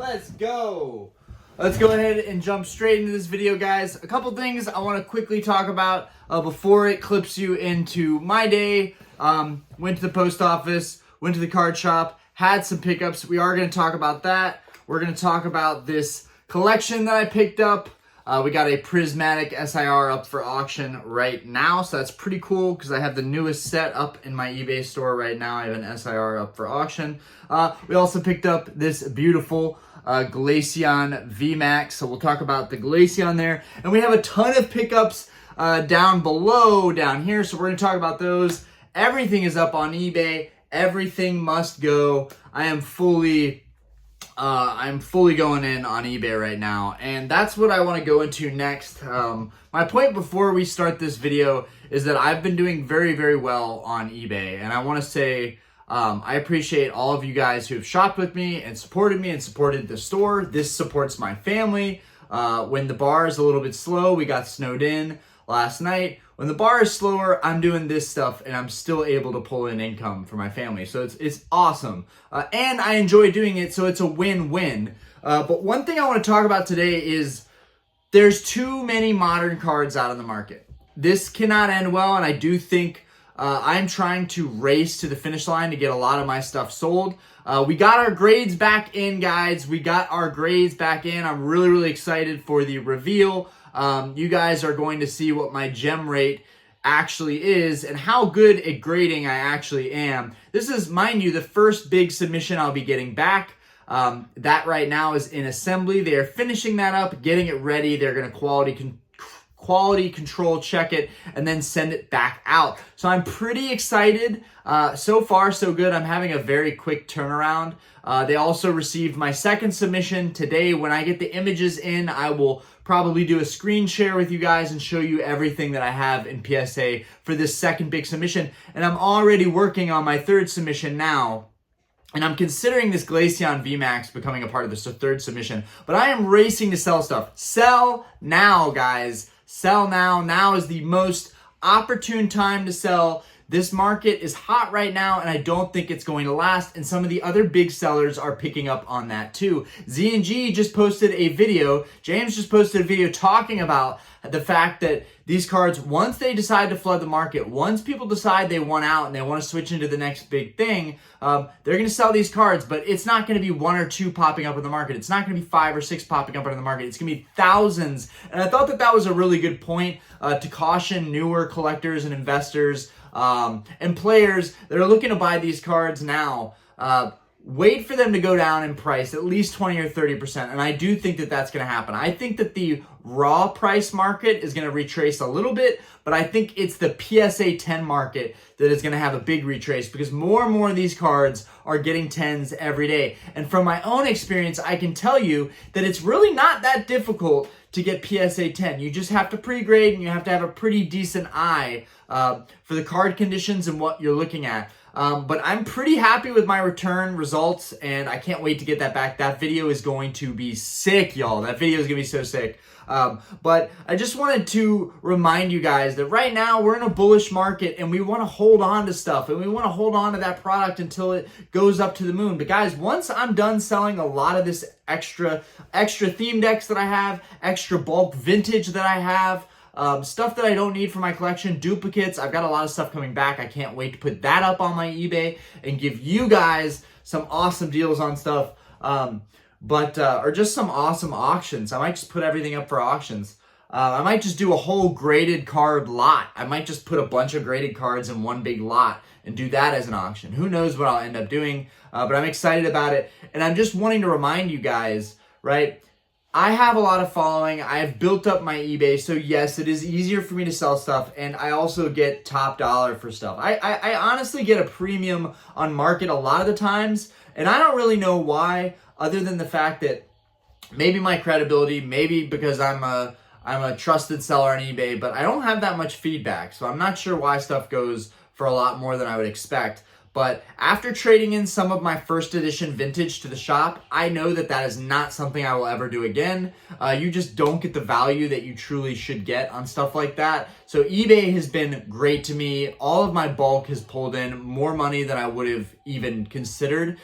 Let's go. Let's go ahead and jump straight into this video, guys. A couple things I want to quickly talk about before it clips you into my day. Went to the post office, went to the card shop, had some pickups. We are going to talk about that. We're going to talk about this collection that I picked up. We got a prismatic SIR up for auction right now, so that's pretty cool because I have the newest set up in my eBay store right now. I have an SIR up for auction. We also picked up this beautiful Glaceon VMAX, so we'll talk about the Glaceon there. And we have a ton of pickups down below, down here, so we're going to talk about those. Everything is up on eBay. Everything must go. I'm fully going in on eBay right now, and that's what I want to go into next. My point before we start this video is that I've been doing very, very well on eBay, and I want to say I appreciate all of you guys who have shopped with me and supported the store. This supports my family. When the bar is a little bit slow, we got snowed in last night. When the bar is slower, I'm doing this stuff and I'm still able to pull in income for my family. So it's awesome. And I enjoy doing it, so it's a win-win. But one thing I want to talk about today is there's too many modern cards out on the market. This cannot end well, and I do think I'm trying to race to the finish line to get a lot of my stuff sold. We got our grades back in, guys. We got our grades back in. I'm really, really excited for the reveal. You guys are going to see what my gem rate actually is and how good at grading I actually am. This is, mind you, the first big submission I'll be getting back. That right now is in assembly. They are finishing that up, getting it ready. They're going to quality control check it and then send it back out. So I'm pretty excited. So far, so good. I'm having a very quick turnaround. They also received my second submission today. When I get the images in, I will probably do a screen share with you guys and show you everything that I have in PSA for this second big submission. And I'm already working on my third submission now. And I'm considering this Glaceon VMAX becoming a part of this third submission. But I am racing to sell stuff. Sell now, guys. Sell now. Now is the most opportune time to sell. This market is hot right now, and I don't think it's going to last, and some of the other big sellers are picking up on that too. Z&G just posted a video, James just posted a video talking about the fact that these cards, once they decide to flood the market, once people decide they want out and they want to switch into the next big thing, they're going to sell these cards, but it's not going to be one or two popping up in the market. It's not going to be 5 or 6 popping up in the market. It's going to be thousands, and I thought that that was a really good point to caution newer collectors and investors and players that are looking to buy these cards now. Wait for them to go down in price at least 20 or 30%, and I do think that that's going to happen. I think that the raw price market is going to retrace a little bit, but I think it's the PSA 10 market that is going to have a big retrace because more and more of these cards are getting 10s every day. And from my own experience, I can tell you that it's really not that difficult to get PSA 10. You just have to pre-grade and you have to have a pretty decent eye for the card conditions and what you're looking at. But I'm pretty happy with my return results, and I can't wait to get that back. That video is going to be sick, y'all. That video is going to be so sick. But I just wanted to remind you guys that right now we're in a bullish market, and we want to hold on to stuff, and we want to hold on to that product until it goes up to the moon. But guys, once I'm done selling a lot of this extra theme decks that I have, extra bulk vintage that I have, stuff that I don't need for my collection, duplicates. I've got a lot of stuff coming back. I can't wait to put that up on my eBay and give you guys some awesome deals on stuff. Or just some awesome auctions. I might just put everything up for auctions. I might just do a whole graded card lot. I might just put a bunch of graded cards in one big lot and do that as an auction. Who knows what I'll end up doing, but I'm excited about it. And I'm just wanting to remind you guys, right? I have a lot of following. I have built up my eBay, so yes, it is easier for me to sell stuff, and I also get top dollar for stuff. I honestly get a premium on market a lot of the times, and I don't really know why, other than the fact that maybe my credibility, maybe because I'm a trusted seller on eBay, but I don't have that much feedback, so I'm not sure why stuff goes for a lot more than I would expect. But after trading in some of my first edition vintage to the shop, I know that that is not something I will ever do again. You just don't get the value that you truly should get on stuff like that. So eBay has been great to me. All of my bulk has pulled in more money than I would have even considered.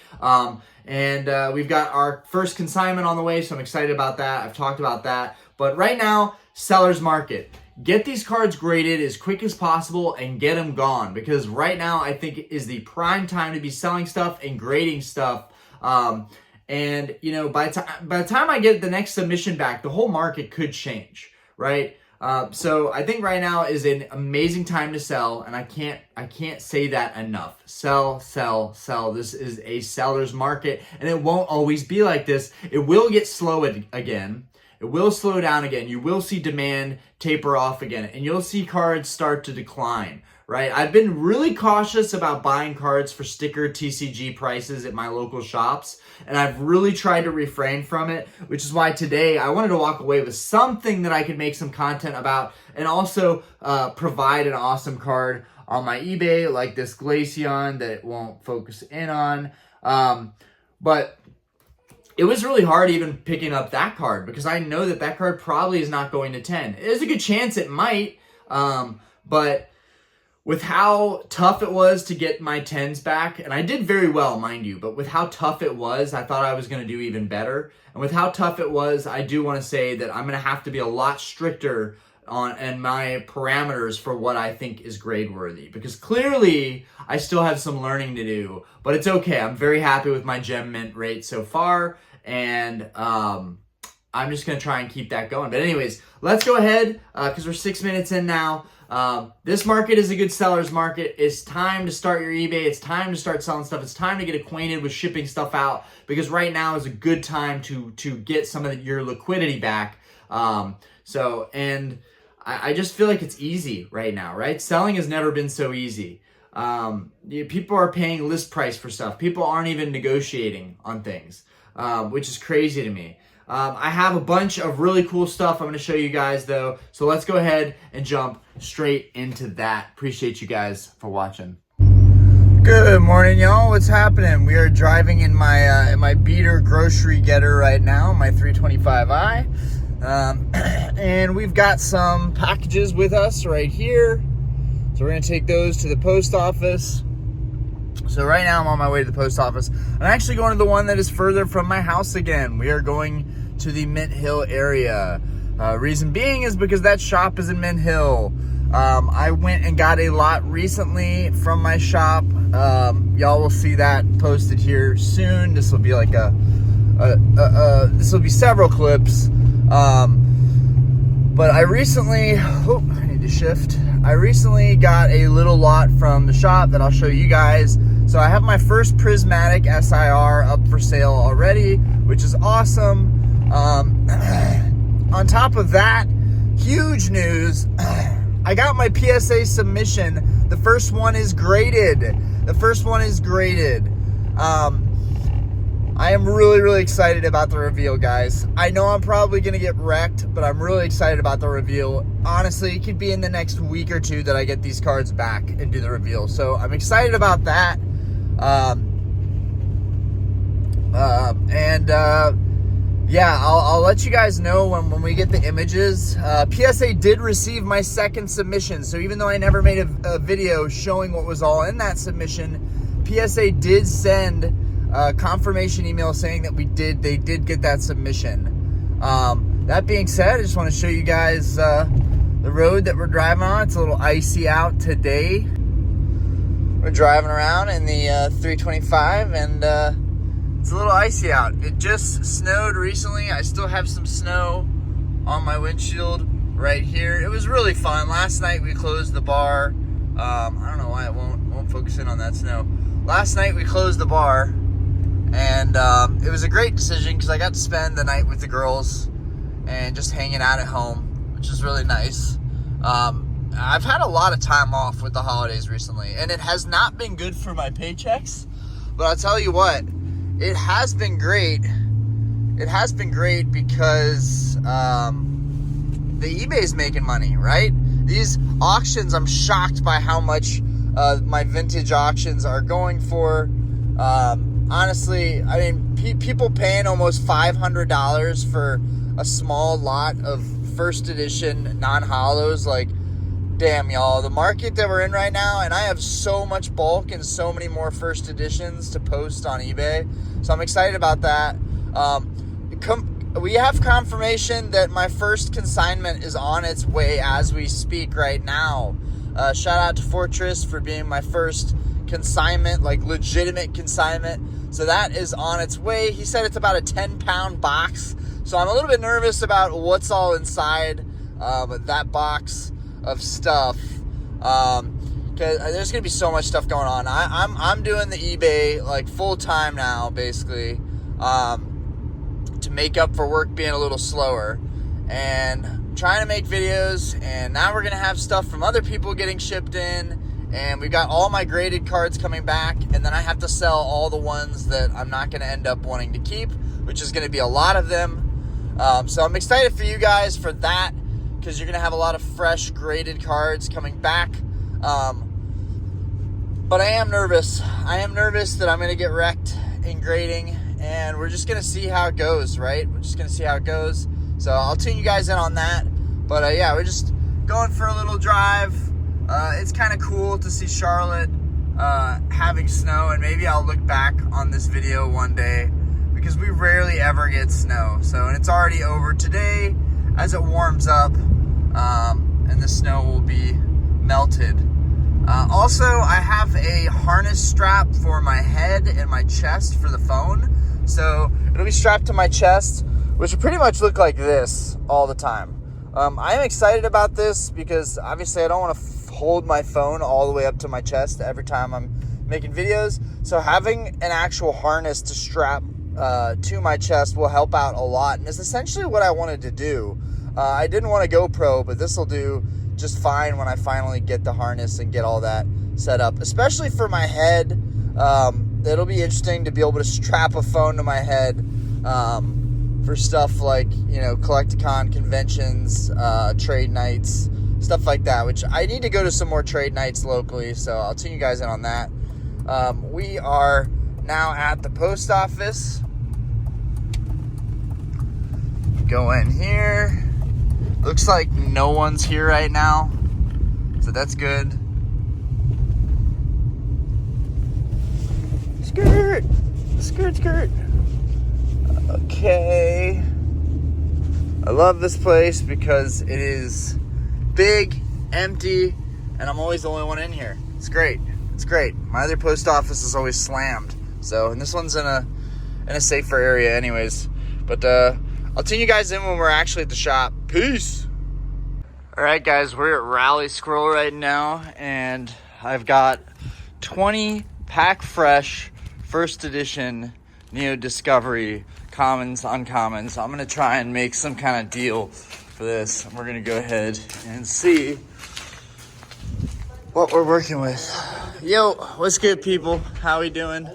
And we've got our first consignment on the way, so I'm excited about that. I've talked about that. But right now, seller's market. Get these cards graded as quick as possible and get them gone, because right now I think is the prime time to be selling stuff and grading stuff. And you know, by the time I get the next submission back, the whole market could change, right? So I think right now is an amazing time to sell, and I can't say that enough. Sell, sell, sell. This is a seller's market, and it won't always be like this. It will get slow again. It will slow down again. You will see demand taper off again, and you'll see cards start to decline, right? I've been really cautious about buying cards for sticker TCG prices at my local shops, and I've really tried to refrain from it, which is why today I wanted to walk away with something that I could make some content about, and also provide an awesome card on my eBay, like this Glaceon that it won't focus in on. But it was really hard even picking up that card, because I know that that card probably is not going to 10. There's a good chance it might, but with how tough it was to get my 10s back, and I did very well, mind you, but with how tough it was, I thought I was going to do even better. And with how tough it was, I do want to say that I'm going to have to be a lot stricter on and my parameters for what I think is grade worthy, because clearly I still have some learning to do, but it's okay. I'm very happy with my gem mint rate so far, and I'm just gonna try and keep that going. But anyways, let's go ahead, because we're 6 minutes in now. This market is a good seller's market. It's time to start your eBay. It's time to start selling stuff. It's time to get acquainted with shipping stuff out, because right now is a good time to get some of your liquidity back. I just feel like it's easy right now, right? Selling has never been so easy. People are paying list price for stuff. People aren't even negotiating on things, which is crazy to me. I have a bunch of really cool stuff I'm going to show you guys, though. So let's go ahead and jump straight into that. Appreciate you guys for watching. Good morning, y'all. What's happening? We are driving in my beater grocery getter right now, my 325i. And we've got some packages with us right here. So we're going to take those to the post office. So right now I'm on my way to the post office. I'm actually going to the one that is further from my house again. We are going to the Mint Hill area. Reason being is because that shop is in Mint Hill. I went and got a lot recently from my shop. Y'all will see that posted here soon. This will be like this will be several clips. But I recently, I need to shift. I recently got a little lot from the shop that I'll show you guys. So I have my first prismatic SIR up for sale already, which is awesome. On top of that, huge news. I got my PSA submission. The first one is graded. I am really, really excited about the reveal, guys. I know I'm probably going to get wrecked, but I'm really excited about the reveal. Honestly, it could be in the next week or two that I get these cards back and do the reveal. So I'm excited about that. Yeah, I'll let you guys know when we get the images. PSA did receive my second submission. So even though I never made a video showing what was all in that submission, PSA did send confirmation email saying that they did get that submission. That being said, I just want to show you guys the road that we're driving on. It's a little icy out today. We're driving around in the 325, and it's a little icy out. It just snowed recently. I still have some snow on my windshield right here. It was really fun. Last night we closed the bar. I don't know why it won't focus in on that snow. Last night we closed the bar. And it was a great decision because I got to spend the night with the girls and just hanging out at home, which is really nice. I've had a lot of time off with the holidays recently, and it has not been good for my paychecks. But I'll tell you what, it has been great. It has been great because the eBay is making money, right? These auctions, I'm shocked by how much my vintage auctions are going for. Honestly, I mean, people paying almost $500 for a small lot of first edition non-hollows, like, damn, y'all, the market that we're in right now, and I have so much bulk and so many more first editions to post on eBay, so I'm excited about that. We have confirmation that my first consignment is on its way as we speak right now. Shout out to Fortress for being my first consignment, like legitimate consignment. So that is on its way. He said it's about a 10-pound box. So I'm a little bit nervous about what's all inside that box of stuff. Cause there's gonna be so much stuff going on. I'm doing the eBay like full time now, basically, to make up for work being a little slower, and trying to make videos. And now we're gonna have stuff from other people getting shipped in, and we've got all my graded cards coming back, and then I have to sell all the ones that I'm not gonna end up wanting to keep, which is gonna be a lot of them. So I'm excited for you guys for that, because you're gonna have a lot of fresh graded cards coming back. But I am nervous. I am nervous that I'm gonna get wrecked in grading, and we're just gonna see how it goes, right? We're just gonna see how it goes. So I'll tune you guys in on that. But yeah, we're just going for a little drive. It's kind of cool to see Charlotte having snow, and maybe I'll look back on this video one day, because we rarely ever get snow. So, and it's already over today as it warms up, and the snow will be melted. Also, I have a harness strap for my head and my chest for the phone. So it'll be strapped to my chest, which will pretty much look like this all the time. I am excited about this because obviously I don't want to hold my phone all the way up to my chest every time I'm making videos. So having an actual harness to strap to my chest will help out a lot, and it's essentially what I wanted to do. I didn't want a GoPro, but this will do just fine when I finally get the harness and get all that set up, especially for my head. It'll be interesting to be able to strap a phone to my head for stuff like, you know, Collecticon conventions, trade nights, stuff like that, which I need to go to some more trade nights locally, so I'll tune you guys in on that. We are now at the post office. Go in here. Looks like no one's here right now, so that's good. Skirt, skirt, skirt. Okay. I love this place because it is big, empty, and I'm always the only one in here. It's great. It's great. My other post office is always slammed. So, and this one's in a safer area anyways. But I'll tune you guys in when we're actually at the shop. Peace. All right, guys, we're at Rally Scroll right now, and I've got 20 pack fresh first edition Neo Discovery commons, uncommons. I'm gonna try and make some kind of deal for this. We're gonna go ahead and see what we're working with. Yo, what's good, people? How we doing?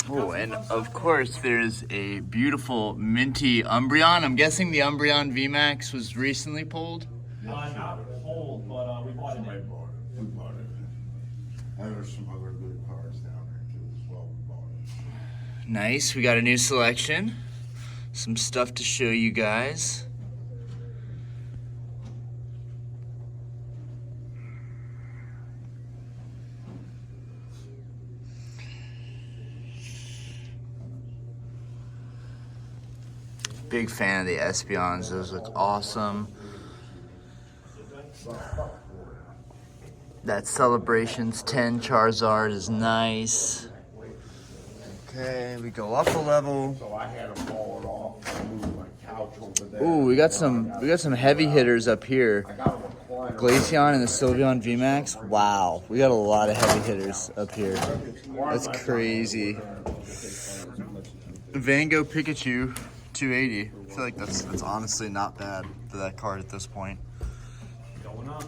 Oh, and of course, there's a beautiful minty Umbreon. I'm guessing the Umbreon VMAX was recently pulled? Not pulled, but we bought it. We bought it. And there's some other good cards down there too as well. We bought it. Nice. We got a new selection. Some stuff to show you guys. Big fan of the Espeons. Those look awesome. That Celebrations 10 Charizard is nice. Okay, we go up a level. So I had to fall it off and move my couch over there. Ooh, we got some heavy hitters up here. I got a recliner. Glaceon and the Sylveon VMAX. Wow, we got a lot of heavy hitters up here. That's crazy. Van Gogh Pikachu 280. I feel like that's honestly not bad for that card at this point. Going up.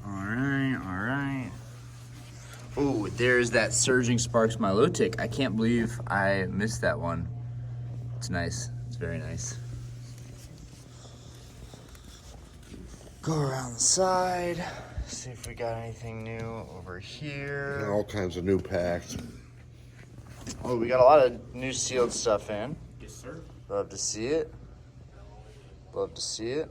All right. Oh, there's that Surging Sparks Milotic. I can't believe I missed that one. It's nice. It's very nice. Go around the side. See if we got anything new over here. And all kinds of new packs. Oh, we got a lot of new sealed stuff in. Yes, sir. Love to see it. Love to see it.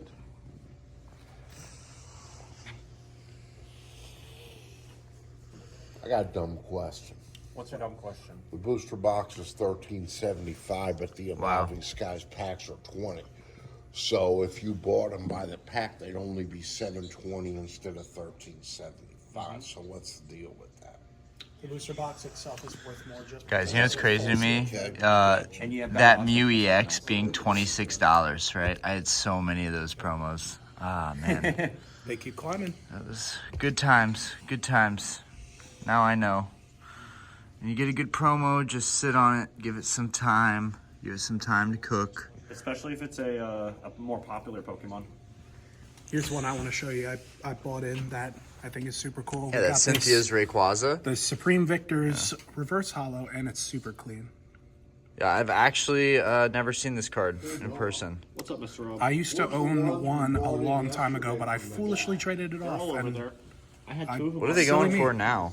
I got a dumb question. What's your dumb question? The booster box is $13.75, but the Evolving Skies packs are $20. So if you bought them by the pack, they'd only be $7.20 instead of $13.75. So what's the deal with that? The booster box itself is worth more. Just Guys, you know what's crazy to me? That Mew EX being $26, right? I had so many of those promos. Ah, man. they keep climbing. That was good times. Good times. Now I know. When you get a good promo, just sit on it, give it some time. Give it some time to cook. Especially if it's a more popular Pokemon. Here's one I want to show you. I bought in that I think is super cool. Yeah, that's Cynthia's Rayquaza. The Supreme Victor's reverse holo, and it's super clean. Yeah, I've actually never seen this card in person. What's up, Mr. Rob? I used to own one a long time ago, but I foolishly traded it off. All over And there. I had two of them. What are they going for now?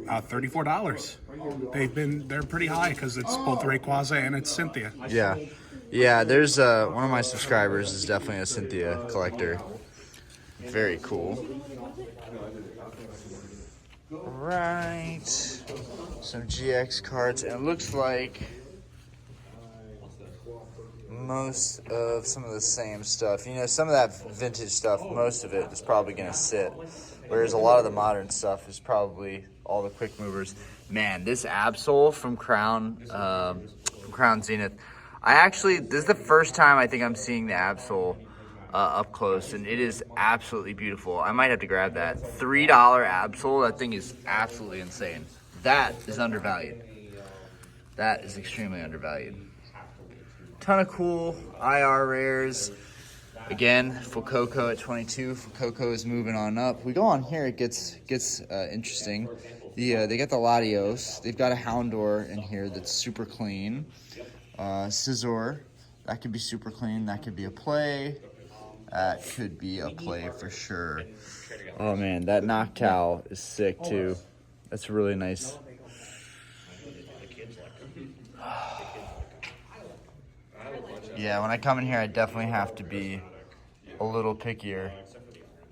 $34. They're pretty high because it's both Rayquaza and it's Cynthia. Yeah. Yeah, there's one of my subscribers is definitely a Cynthia collector. Very cool. Right. Some GX cards. And it looks like most of some of the same stuff. You know, some of that vintage stuff, most of it is probably going to sit. Whereas a lot of the modern stuff is probably all the quick movers. Man, this Absol from Crown Zenith. This is the first time I think I'm seeing the Absol up close, and it is absolutely beautiful. I might have to grab that. $3 Absol, that thing is absolutely insane. That is undervalued. That is extremely undervalued. Ton of cool IR rares. Again, Fuecoco at 22. Fuecoco is moving on up. We go on here, it gets interesting. They got the Latios. They've got a Houndour in here that's super clean. Scizor, that could be super clean. That could be a play. That could be a play for sure. Oh man, that Noctowl is sick too. That's really nice. Yeah, when I come in here, I definitely have to be a little pickier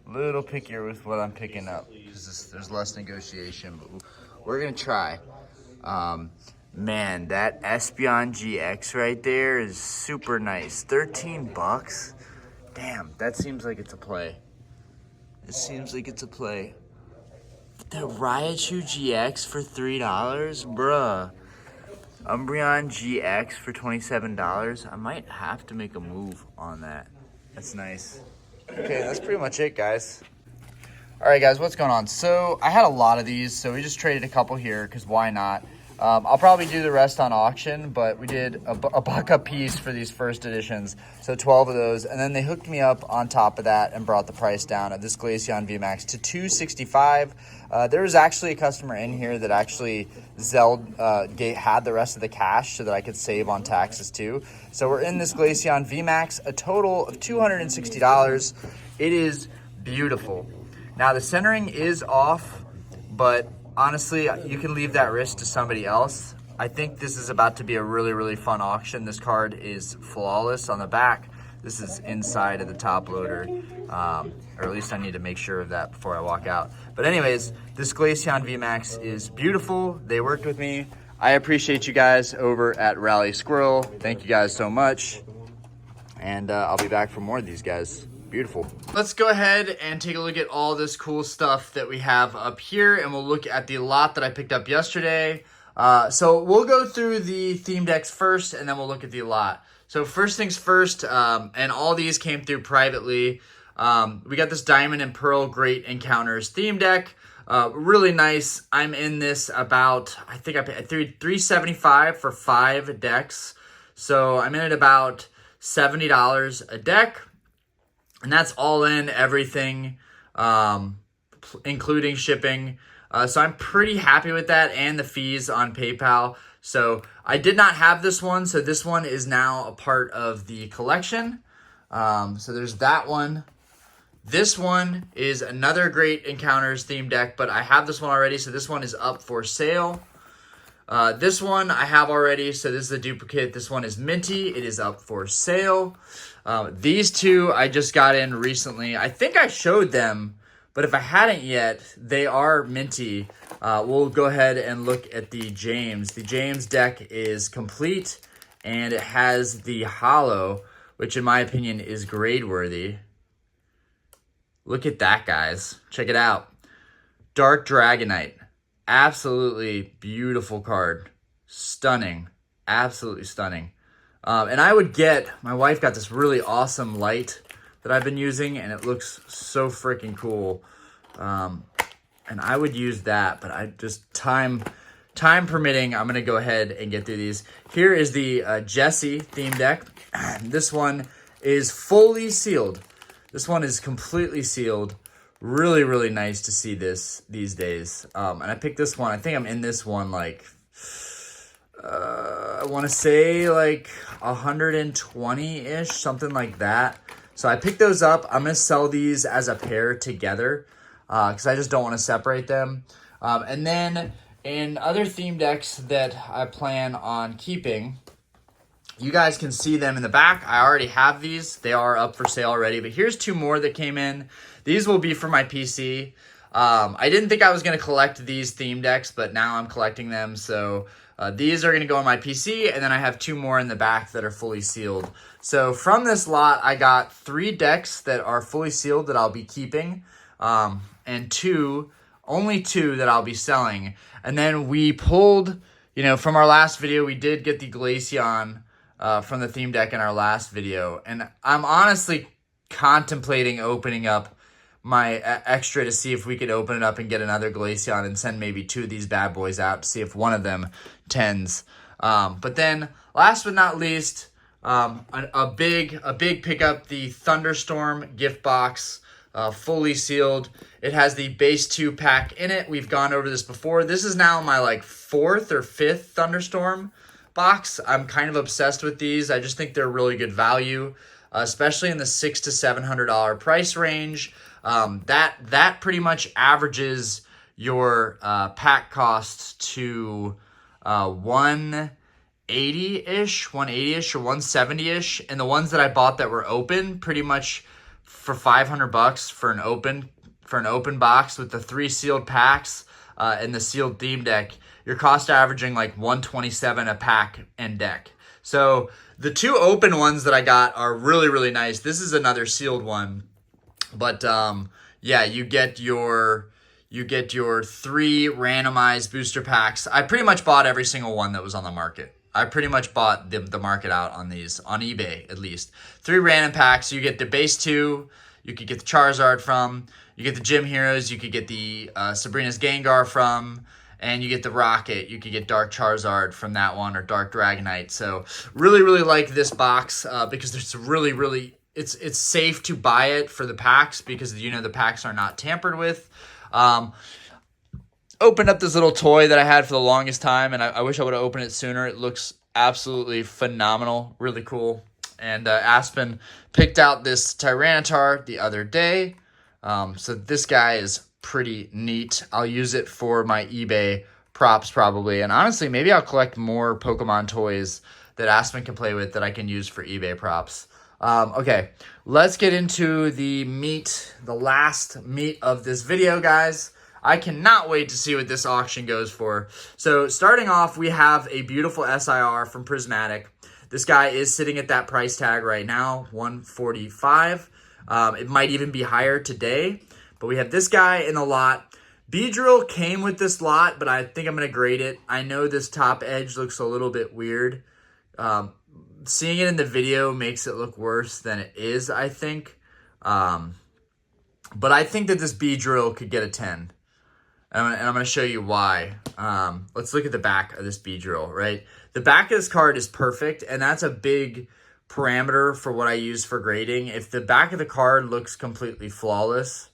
with what I'm picking up because there's less negotiation, but we're gonna try. Man, that Espeon GX right there is super nice. $13. Damn, that seems like it's a play. It seems like it's a play. That Raichu GX for $3, bruh. Umbreon GX for $27. I might have to make a move on that. That's nice. Okay, that's pretty much it, guys. All right, guys, what's going on? So I had a lot of these, so we just traded a couple here because why not? I'll probably do the rest on auction, but we did a buck a piece for these first editions, so 12 of those, and then they hooked me up on top of that and brought the price down of this Glaceon VMAX to $265. There was actually a customer in here that actually had the rest of the cash so that I could save on taxes too. So we're in this Glaceon VMAX, a total of $260. It is beautiful. Now the centering is off, but honestly, you can leave that risk to somebody else. I think this is about to be a really, really fun auction. This card is flawless on the back. This is inside of the top loader, or at least I need to make sure of that before I walk out. But anyways, this Glaceon VMAX is beautiful. They worked with me. I appreciate you guys over at Rally Squirrel. Thank you guys so much. And I'll be back for more of these guys. Beautiful. Let's go ahead and take a look at all this cool stuff that we have up here, and we'll look at the lot that I picked up yesterday. So we'll go through the theme decks first, and then we'll look at the lot. So first things first, and all these came through privately. We got this Diamond and Pearl Great Encounters theme deck. Really nice. I'm in this about, I think I paid $375 for 5 decks. So I'm in it about $70 a deck. And that's all in, everything, including shipping. So I'm pretty happy with that and the fees on PayPal. So I did not have this one, so this one is now a part of the collection. So there's that one. This one is another Great Encounters theme deck, but I have this one already, so this one is up for sale. This one I have already, so this is a duplicate. This one is minty. It is up for sale. These two I just got in recently. I think I showed them, but if I hadn't yet, they are minty. We'll go ahead and look at the James. The James deck is complete, and it has the hollow, which in my opinion is grade worthy. Look at that, guys. Check it out. Dark Dragonite. Absolutely beautiful card. Stunning. Absolutely stunning. And I would get, my wife got this really awesome light that I've been using, and it looks so freaking cool. And I would use that, but I just, time permitting, I'm going to go ahead and get through these. Here is the Jesse theme deck. This one is fully sealed. This one is completely sealed. Really, really nice to see this these days. And I picked this one. I think I'm in this one like, I want to say like 120-ish, something like that. So I picked those up. I'm going to sell these as a pair together because I just don't want to separate them. And then in other theme decks that I plan on keeping, you guys can see them in the back. I already have these. They are up for sale already. But here's two more that came in. These will be for my PC. I didn't think I was going to collect these theme decks, but now I'm collecting them. So these are going to go on my PC, and then I have two more in the back that are fully sealed. So from this lot, I got 3 decks that are fully sealed that I'll be keeping, and only two that I'll be selling. And then we pulled, from our last video, we did get the Glaceon from the theme deck in our last video. And I'm honestly contemplating opening up my extra to see if we could open it up and get another Glaceon and send maybe 2 of these bad boys out to see if one of them tens. But then last but not least, a big pickup, the Thunderstorm gift box, fully sealed. It has the base 2 pack in it. We've gone over this before. This is now my 4th or 5th Thunderstorm box. I'm kind of obsessed with these. I just think they're really good value, especially in the $600 to $700 price range. That pretty much averages your pack cost to 180-ish or 170-ish. And the ones that I bought that were open, pretty much for $500 for an open box with the 3 sealed packs and the sealed theme deck, your cost averaging like 127 a pack and deck. So the 2 open ones that I got are really, really nice. This is another sealed one. But yeah, you get your 3 randomized booster packs. I pretty much bought every single one that was on the market. I pretty much bought the market out on these, on eBay at least. 3 random packs. You get the base 2. You could get the Charizard from. You get the Gym Heroes. You could get the Sabrina's Gengar from. And you get the Rocket. You could get Dark Charizard from that one, or Dark Dragonite. So really, really like this box because it's really, really... It's safe to buy it for the packs because the packs are not tampered with. Opened up this little toy that I had for the longest time, and I wish I would have opened it sooner. It looks absolutely phenomenal, really cool. And Aspen picked out this Tyranitar the other day. So this guy is pretty neat. I'll use it for my eBay props probably. And honestly, maybe I'll collect more Pokemon toys that Aspen can play with that I can use for eBay props. Okay, let's get into the last meat of this video, guys. I cannot wait to see what this auction goes for. So starting off, we have a beautiful SIR from Prismatic. This guy is sitting at that price tag right now, $145. It might even be higher today, but we have this guy in the lot. Beedrill came with this lot, but I think I'm going to grade it. I know this top edge looks a little bit weird. Seeing it in the video makes it look worse than it is, I think. But I think that this Beedrill could get a 10. And I'm going to show you why. Let's look at the back of this Beedrill, right? The back of this card is perfect, and that's a big parameter for what I use for grading. If the back of the card looks completely flawless,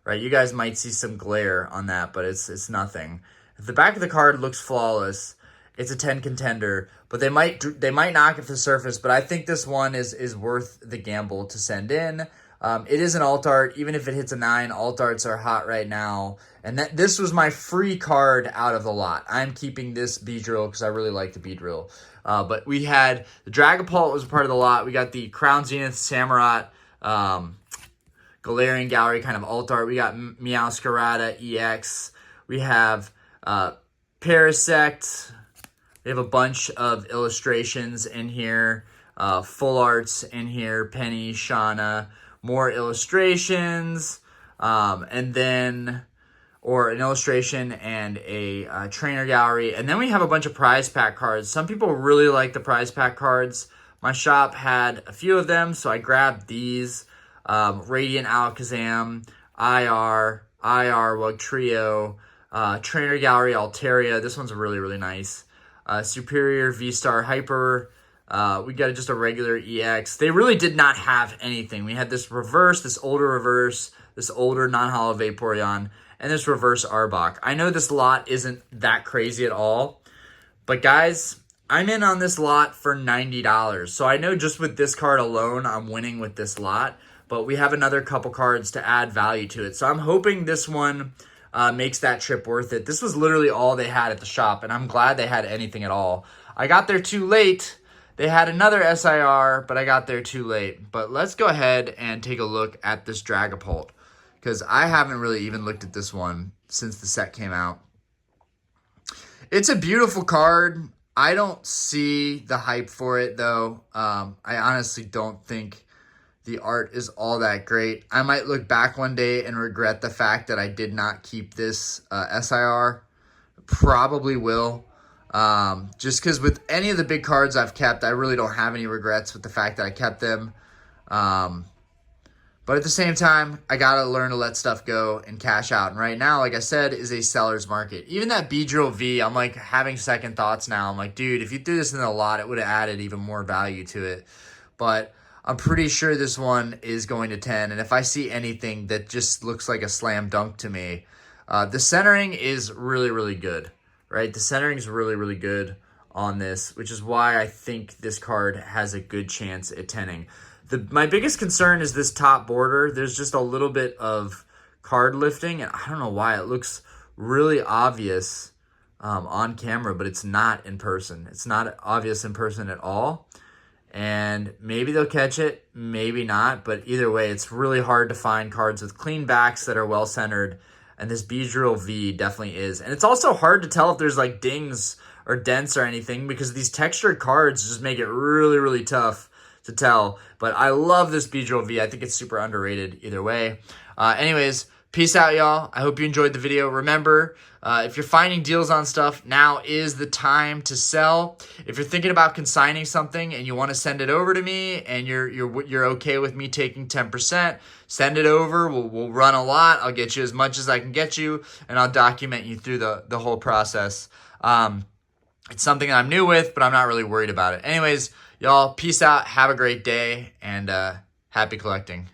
right, you guys might see some glare on that, but it's nothing. If the back of the card looks flawless, it's a 10 contender, but they might knock it to the surface, but I think this one is worth the gamble to send in. It is an alt art. Even if it hits a 9, alt arts are hot right now. And this was my free card out of the lot. I'm keeping this Beedrill because I really like the Beedrill. But we had the Dragapult was a part of the lot. We got the Crown Zenith Samurott Galarian Gallery kind of alt art. We got Meowscarada EX. We have Parasect. We have a bunch of illustrations in here. Full arts in here. Penny, Shauna. More illustrations. And then... or an illustration and a trainer gallery. And then we have a bunch of prize pack cards. Some people really like the prize pack cards. My shop had a few of them, so I grabbed these. Radiant Alakazam, IR Wugtrio, Trainer Gallery Altaria. This one's really, really nice. Superior V-Star Hyper. We got just a regular EX. They really did not have anything. We had this reverse, this older non-holo Vaporeon, and this reverse Arbok. I know this lot isn't that crazy at all, but guys, I'm in on this lot for $90. So I know just with this card alone, I'm winning with this lot, but we have another couple cards to add value to it. So I'm hoping this one makes that trip worth it. This was literally all they had at the shop, and I'm glad they had anything at all. I got there too late. They had another SIR, but I got there too late. But let's go ahead and take a look at this Dragapult, because I haven't really even looked at this one since the set came out. It's a beautiful card. I don't see the hype for it, though. I honestly don't think the art is all that great. I might look back one day and regret the fact that I did not keep this SIR. Probably will. Just because with any of the big cards I've kept, I really don't have any regrets with the fact that I kept them. But at the same time, I got to learn to let stuff go and cash out. And right now, like I said, is a seller's market. Even that Beedrill V, I'm like having second thoughts now. I'm like, dude, if you threw this in the lot, it would have added even more value to it. But I'm pretty sure this one is going to 10. And if I see anything that just looks like a slam dunk to me, the centering is really, really good, right? The centering is really, really good on this, which is why I think this card has a good chance at 10ing. My biggest concern is this top border. There's just a little bit of card lifting, and I don't know why. It looks really obvious on camera, but it's not in person. It's not obvious in person at all, and maybe they'll catch it, maybe not, but either way, it's really hard to find cards with clean backs that are well-centered, and this Beedrill V definitely is. And it's also hard to tell if there's like dings or dents or anything, because these textured cards just make it really, really tough to tell. But I love this Beedrill V. I think it's super underrated either way. Anyways, peace out, y'all. I hope you enjoyed the video. Remember, if you're finding deals on stuff, now is the time to sell. If you're thinking about consigning something and you want to send it over to me and you're okay with me taking 10%, send it over. We'll run a lot. I'll get you as much as I can get you, and I'll document you through the whole process. It's something I'm new with, but I'm not really worried about it. Anyways, y'all, peace out. Have a great day, and happy collecting.